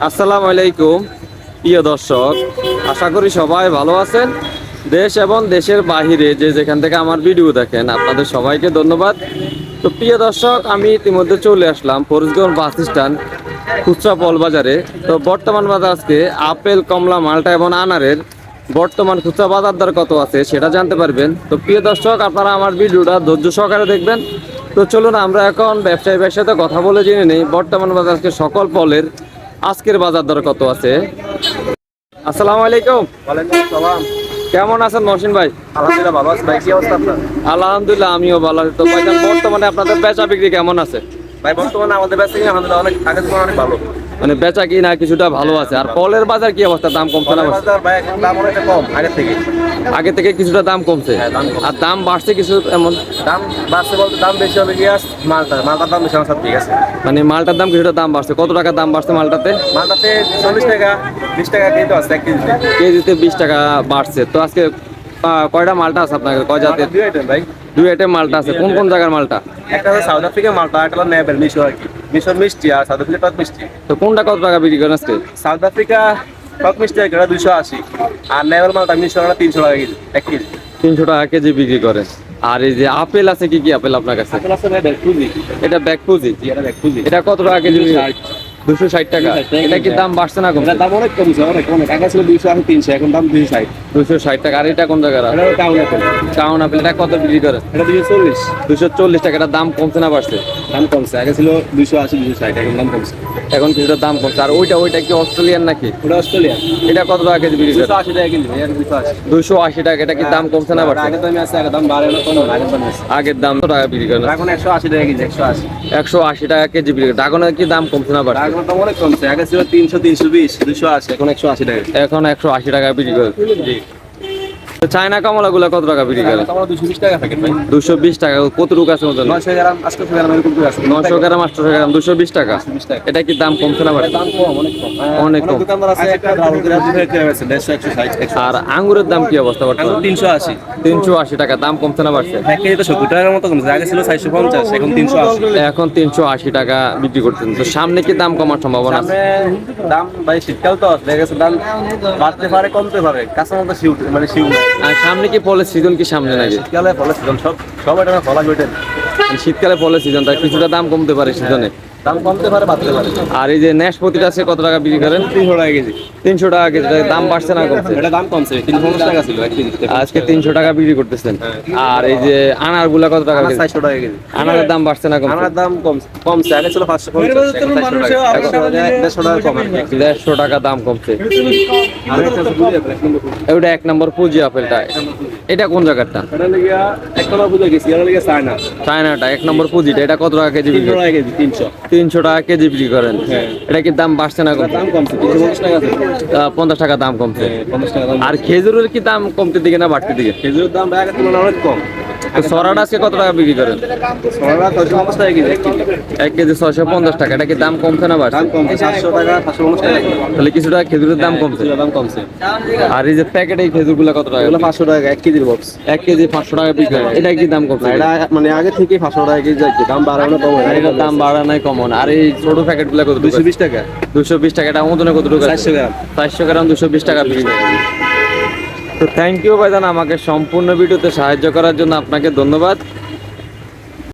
আসসালামু আলাইকুম প্রিয় দর্শক, আশা করি সবাই ভালো আছেন। দেশ এবং দেশের বাহিরে যে যেখান থেকে আমার ভিডিও দেখেন আপনাদের সবাইকে ধন্যবাদ। তো প্রিয় দর্শক, আমি ইতিমধ্যে চলে আসলাম ফরিদগঞ্জ বাস স্ট্যান্ড খুচরা ফল বাজারে। তো বর্তমান বাজার আজকে আপেল, কমলা, মালটা এবং আনারের বর্তমান খুচরা বাজার দর কত আছে সেটা জানতে পারবেন। তো প্রিয় দর্শক, আপনারা আমার ভিডিওটা ধৈর্য সহকারে দেখবেন। তো চলুন আমরা এখন ব্যবসায়ীদের সাথে কথা বলে জেনে নিই বর্তমান বাজার আজকে সকল ফলের আজকের বাজার দর কত আছে। আসসালামু আলাইকুম। ওয়ালাইকুম আসসালাম। কেমন আছেন মহসিন ভাই? আলহামদুলিল্লাহ ভালো আছি ভাই, কি অবস্থা আপনার? আলহামদুলিল্লাহ আমিও ভালো আছি। তো ভাইজান, বর্তমানে আপনাদের বেচা বিক্রি কেমন আছে? ভাই বর্তমানে আমাদের ব্যবসা আলহামদুলিল্লাহ অনেক আগের তুলনায় অনেক ভালো। মানে বেচা কিনা কিছুটা ভালো আছে। আর ফলের বাজার কি অবস্থা? দাম কমছে না? বাজার ভাই এখন দাম অনেকটা কম আগের থেকে। আগে থেকে কিছুটা দাম কমছে। হ্যাঁ, দাম কমছে। আর দাম বাড়ছে কিছু এমন? দাম বাড়ছে বলতে দাম বেশি হবে কি আস মালটার দাম বেশি আমার সাথে ঠিক আছে। মানে মালটার দাম কিছুটা দাম বাড়ছে। কত টাকা দাম বাড়ছে মালটাতে? মালটাতে 40 টাকা 20 টাকা কেজি আছে এক কেজিতে। কেজিতে 20 টাকা বাড়ছে। তো আজকে কয়টা মালটা আছে আপনার? কয় জাতের? দুই আইটেম ভাই। দুই আইটেম মালটা আছে। কোন কোন জায়গার মালটা? একটা হচ্ছে সাউথ আফ্রিকা মালটা, একটা হলো নেপাল মিশর আর কি। মিশর মিষ্টি আর সাউথ আফ্রিকা টক মিষ্টি। তো কোনটা কত টাকা বিক্রি করেন আজকে? সাউথ আফ্রিকা টক মিষ্টি একটা 280 আর নেপাল মালটা মিশর 300 টাকা কেজি এক কেজি। 300 টাকা কেজি বিক্রি করেন। আর এই যে আপেল আছে, কি কি আপেল আপনার কাছে? এখন আছে ভাই ব্যাকফুজি। এটা ব্যাকফুজি। এটা ব্যাকফুজি। এটা কত টাকা কেজি? 260 টাকা। 260 টাকা। এটা কি দাম বাড়ছে না কমছে? এটার দাম অনেক কমছে, অনেক অনেক। আগে ছিল 280 300, এখন দাম 260। 260 টাকা। আর এটা কোন জায়গার? এটা টাউন আপেল। Town apple. এটা কত বিক্রি করেন? এটা 240। 240 টাকা। এটা দাম কমছে না বাড়ছে? দাম কমছে, আগে ছিল 280 260, এখন দাম কমছে। এখন কিছুটা দাম কমছে। আর ওইটা কি অস্ট্রেলিয়ান নাকি? ওটা অস্ট্রেলিয়া। এটা কত টাকা কেজি বিক্রি করেন? 280 টাকা কেজি, এটা 280। 280 টাকা। এটা কি দাম কমছে না বাড়ছে? আগে দামে আছে, আগে দাম বাড়ে না কম না, আগের দামে আছে। আগের দাম কত টাকা বিক্রি করেন? এখন 180 টাকা কেজি, 180। 180 টাকা কেজি বিক্রি করেন। ড্রাগনের কি দাম কমছে না বাড়ছে? এখন দাম অনেক কমছে, আগে ছিল 300 320 280, এখন 180 টাকা। এখন 180 টাকা বিক্রি করেন। জি। তো চায়না কমলা গুলা কত টাকা বিক্রি করেন? আমরা 220 টাকা প্যাকেট ভাই। 220 টাকা। কত রুক আছে ওজন? 900 গ্রাম 800 গ্রাম এরকম করে আছে। 900 গ্রাম 800 গ্রাম 220 টাকা। 220 টাকা। এটা কি দাম কমছে না বাড়ছে? দাম কম, অনেক কম। অনেক কম। দোকানদার আছে একটা ভালো করে দুধের কিনে আছে 150 160। আর আঙ্গুরের দাম কি অবস্থা এখন বর্তমানে? 380। 380 টাকা। দাম কমছে না বাড়ছে? এক কেজি তো 70 টাকার মতো কমছে, আগে ছিল 450, এখন 380। এখন 380 টাকা বিক্রি করতেন। তো সামনে কি দাম কমার সম্ভাবনা আছে? সামনে দাম ভাই শীতকাল তো দেখা গেছে দাম বাড়তে পারে কমতে পারে, কাঁচামাল শিউ মানে শিউ। আর সামনে কি ফলের সিজন কি সামনে নাকি? শীতকালে ফলের সিজন সব এটা ফল আসবে এটা। শীতকালে ফলের সিজন, তাই কিছুটা দাম কমতে পারে সিজনে। দাম কমতে পারে বাড়তে পারে। আর এই যে নাশপাতিটা আছে কত টাকা বিক্রি করেন? 300 টাকা কেজি। 300 টাকা কেজি। দাম বাড়ছে না কমছে? এটা দাম কমছে, 350 টাকা ছিল এক কেজি। আজকে 300 টাকা বিক্রি করতেছেন। আর এই যে আনার গুলা কত টাকা কেজি? 400 টাকা কেজি। আনারের দাম বাড়ছে না কমছে? আমার দাম কমছে, আগে ছিল 550, এখন 400 টাকা। এখন 150 টাকা কম আর কি। 150 টাকা দাম কমছে। আর একটা আছে বুঝি আপেল, এক নম্বর ফুল। ওটা 1 নম্বর পুঁজি আপেলটা। এটা কোন জায়গাটা? এটা লাগিয়া এক নম্বর বুঝে গেছি, এটা লাগিয়া চায়না। চায়নাটা 1 নম্বর পুঁজিটা। এটা কত টাকা কেজি বিক্রি 300 করেন? টাকা কেজি, 300। 300 টাকা কেজি বিক্রি করেন। হ্যাঁ। এটা কি দাম বাড়ছে না কমছে? দাম কমছে, 350 টাকা আছে। 50 টাকা দাম কমছে। 50 টাকা দাম। আর খেজুরের কি দাম কমতে দিকে না বাড়তে দিকে? খেজুরের দাম আগের তুলনায় অনেক কম। তো সরাটা আজকে কত টাকা বিক্রি করেন? সরলা 650 টাকা কেজি, এক কেজি। 1 কেজি 650 টাকা। এটা কি দাম কমছে না বাড়ছে? দাম কমছে, 700 টাকা 750 টাকা কেজি। তাহলে কিছুটা খেজুরের দাম কমছে। কিছুটা দাম কমছে। আর এই যে প্যাকেটে এই খেজুরগুলো কত টাকা? এগুলো 500 টাকা এক কেজির বক্স। 1 কেজি 500 টাকা বিক্রি হয়। এটা কি দাম কমছে? এটা মানে আগে থেকে 500 টাকা কেজি যাচ্ছে, দাম বাড়ানো কম হয় না। এটার দাম বাড়া নাই কমন। আর এই ছোট প্যাকেটগুলো কত? 220 টাকা। 220 টাকা। এটা ওজনে কত টাকা? 400 গ্রাম। 400 গ্রাম 220 টাকা বিক্রি করে। তো থ্যাংক ইউ ভাইজান, আমাকে সম্পূর্ণ ভিডিওতে সাহায্য করার জন্য আপনাকে ধন্যবাদ।